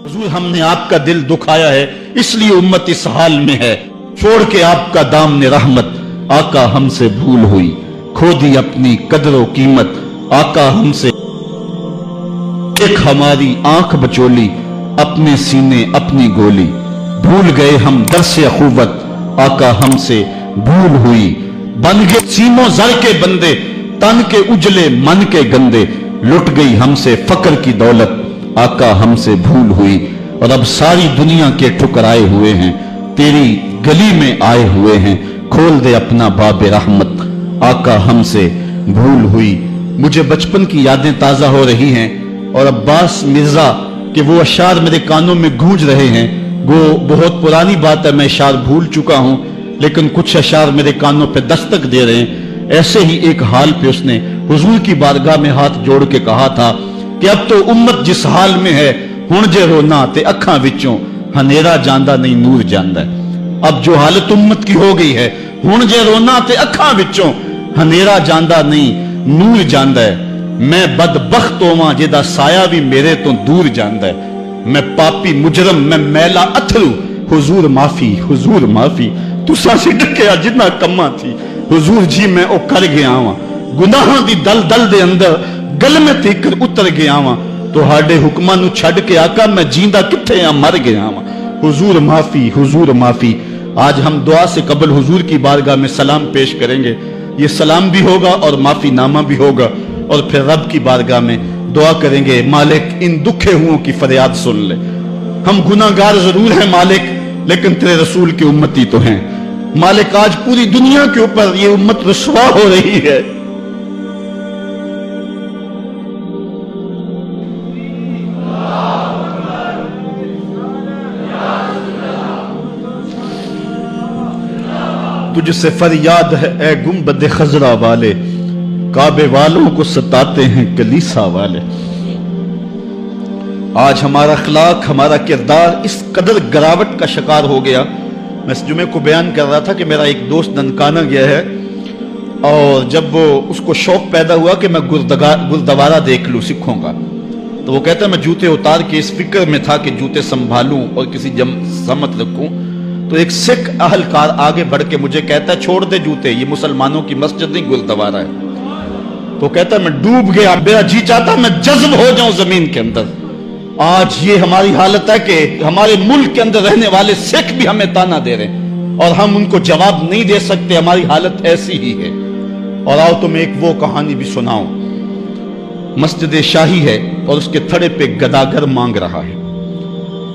हुजूर हमने आपका दिल दुखाया है, इसलिए उम्मत इस हाल में है। छोड़ के आपका दामने रहमत, आका हमसे भूल हुई। खो दी अपनी कदर व कीमत, आका हमसे। एक हमारी आंख बचोली, अपने सीने अपनी गोली। भूल गए हम दरसे अखुवत, आका हमसे भूल हुई। बन गए सीमों जर के बंदे, तन के उजले मन के गंदे। लुट गई हमसे फक्र की दौलत, आका हमसे भूल हुई। और अब सारी दुनिया के ठुकराए हुए हैं, तेरी गली में आए हुए हैं। खोल दे अपना बाबे रहमत, आका हमसे भूल हुई। मुझे बचपन की यादें ताजा हो रही हैं और अब्बास मिर्जा के वो अशार मेरे कानों में गूंज रहे हैं। वो बहुत पुरानी बात है, मैं अशार भूल चुका हूं, लेकिन कुछ अशार मेरे कानों पे दस्तक दे रहे हैं। ऐसे ही एक हाल पे उसने हुजूर की बारगाह में हाथ जोड़ के कहा था कि अब तो उम्मत जिस हाल में है, हुण जे रोना ते अखां विचों हनेरा जांदा नहीं नूर जांदा है। अब जो हालत उम्मत की हो गई है, हुण जे रोना ते अखां विचों हनेरा जांदा नहीं नूर जांदा है। मैं बदबख्त होवां जिहदा साया भी मेरे तो दूर जांदा है। मैं पापी मुजरम, मैं मैला अथरू, हुजूर माफी, हुजूर माफी। तुसां से डकिया जिन्ना कम्मा थी, हुजूर जी मैं ओ कर गया वां। गुनाहां दी दल दल दे अंदर गल में तीकर उतर गया वां। तुहाडे हुक्मां नूं छड्ड के आका मैं जींदा किथे आ, मर गया वां। हुजूर माफी, हुजूर माफी। आज हम दुआ से कबल हुजूर की बारगाह में सलाम पेश करेंगे। ये सलाम भी होगा और माफी नामा भी होगा, और फिर रब की बारगाह में दुआ करेंगे, मालिक इन दुखे हुओं की फरियाद सुन ले। हम गुनाहगार जरूर हैं मालिक, लेकिन तेरे रसूल की उम्मती तो हैं। मालिक आज पूरी दुनिया के ऊपर ये उम्मत रुसवा हो रही है। तुझसे फरियाद है ए गुंबद खजरा वाले, काबे वालों को सताते हैं कलीसा वाले। आज हमारा अखलाक, हमारा किरदार इस कदर गिरावट का शिकार हो गया। मैं इस जुमे को बयान कर रहा था कि मेरा एक दोस्त ननकाना गया है, और जब वो उसको शौक पैदा हुआ कि मैं गुरुद्वारा देख लूं सिखों का, तो वो कहता मैं जूते उतार के इस फिक्र में था कि जूते संभालूं और किसी समत रखूं। तो एक सिख अहलकार आगे बढ़ के मुझे कहता है छोड़ दे जूते, ये मुसलमानों की मस्जिद नहीं गुरुद्वारा है। तो कहता मैं डूब गया, मेरा जी चाहता मैं जज्ब हो जाऊं जमीन के अंदर। आज ये हमारी हालत है कि हमारे मुल्क के अंदर रहने वाले सिख भी हमें ताना दे रहे हैं और हम उनको जवाब नहीं दे सकते। हमारी हालत ऐसी ही है। और आओ तुम्हें एक वो कहानी भी सुनाऊं। मस्जिद शाही है और उसके थड़े पे गदागर मांग रहा है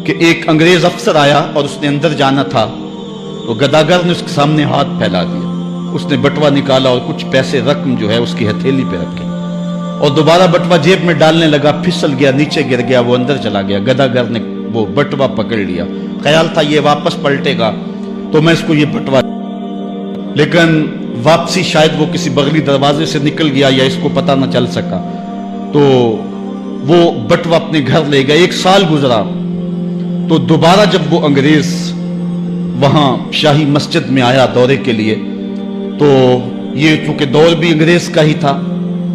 कि एक अंग्रेज अफसर आया और उसने अंदर जाना था, तो गदागर ने उसके सामने हाथ फैला दिया। उसने बटवा निकाला और कुछ पैसे रकम जो है उसकी हथेली पे रखे, और दोबारा बटवा जेब में डालने लगा, फिसल गया, नीचे गिर गया, वो अंदर चला गया। गदागर ने वो बटवा पकड़ लिया, ख्याल था ये वापस पलटेगा तो मैं इसको ये बटवा, लेकिन वापसी शायद वो किसी बगली दरवाजे से निकल गया या इसको पता न चल सका, तो वो बटवा अपने घर ले गया। 1 साल गुजरा तो दोबारा जब वो अंग्रेज वहां शाही मस्जिद में आया दौरे के लिए, तो ये चूंकि दौर भी अंग्रेज का ही था,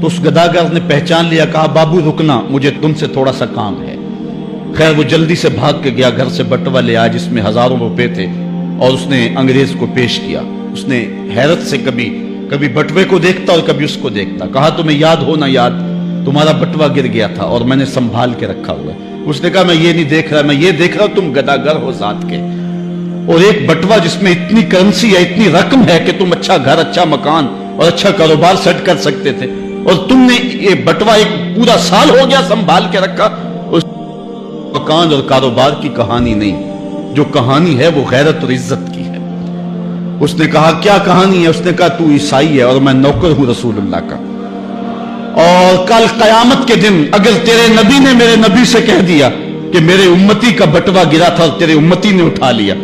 तो उस गदागर ने पहचान लिया, कहा बाबू रुकना, मुझे तुमसे थोड़ा सा काम है। खैर वो जल्दी से भाग के गया, घर से बटवा ले आया जिसमें हजारों रुपए थे, और उसने अंग्रेज को पेश किया। उसने हैरत से कभी बटवे को देखता और कभी उसको देखता। कहा तुम्हें याद हो ना याद, तुम्हारा बटवा गिर गया था और मैंने संभाल के रखा हुआ है। उसने कहा मैं ये नहीं देख रहा, मैं ये देख रहा तुम गदागर हो जात के, और एक बटवा जिसमें इतनी करेंसी है, इतनी रकम है कि तुम अच्छा घर, अच्छा मकान और अच्छा कारोबार सेट कर सकते थे, और तुमने ये बटवा एक पूरा साल हो गया संभाल के रखा। उस मकान और कारोबार की कहानी नहीं, जो कहानी है वो गैरत और इज्जत की है। उसने कहा क्या कहानी है? उसने कहा तू ईसाई है और मैं नौकर हूं रसूलुल्लाह का, और कल कयामत के दिन अगर तेरे नबी ने मेरे नबी से कह दिया कि मेरे उम्मती का बटवा गिरा था और तेरे उम्मती ने उठा लिया,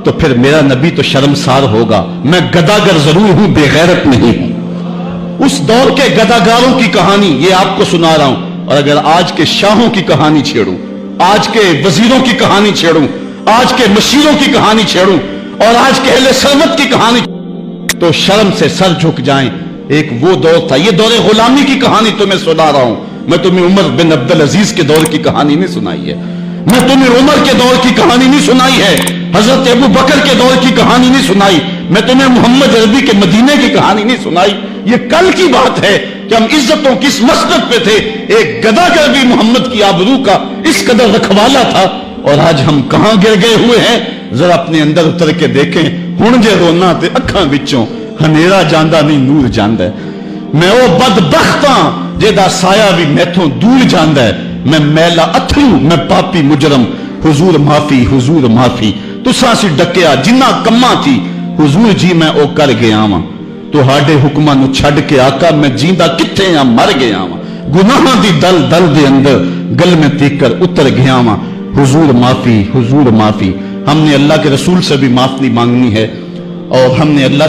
तो फिर मेरा नबी तो शर्मसार होगा। मैं गदागर जरूर हूं, बेगैरत नहीं हूं। उस दौर के गदागारों की कहानी ये आपको सुना रहा हूं। और अगर आज के शाहों की कहानी छेड़ूं, आज के वजीरों की कहानी छेड़ूं, आज के मशीरों की कहानी छेड़ूं और आज के अहले सरमत की कहानी, तो शर्म से सर झुक जाएं। एक वो दौर था, ये दौर गुलामी की कहानी तुम्हें सुना रहा हूं मैं, तुम्हें उमर बिन अब्दुल अजीज के दौर की कहानी नहीं सुनाई है। میں تمہیں عمر کے دور کی کہانی نہیں سنائی ہے، حضرت ابو بکر کے دور کی کہانی نہیں سنائی، میں تمہیں محمد عربی کے مدینے کی کہانی نہیں سنائی. یہ کل کی بات ہے کہ ہم عزتوں کس مسجد پہ تھے، ایک گداگر بھی محمد کی آبرو کا اس قدر رکھوالا تھا، اور آج ہم کہاں گر گئے ہوئے ہیں. ذرا اپنے اندر اتر کے دیکھیں. ہن جے رونا تے اکھاں وچوں ہنیرا جاندا نہیں نور جاندا ہے. میں وہ بدبخت ہاں جہدا سایہ بھی میتھوں دور جاندا ہے. میں میلا اتھرو، میں پاپی مجرم، حضور معافی حضور معافی. تساں سی ڈکیا جنہ کماں تھی، حضور جی میں او کر گیا واں. تہاڈے حکماں نو چھڈ کے آقا میں جیندا کتھے ہاں، مر گیا واں. گناہاں دی دل دل دے اندر گل میں تیکر اتر گیا واں. حضور معافی حضور معافی. ہم نے اللہ کے رسول سے بھی معافی مانگنی ہے، اور ہم نے اللہ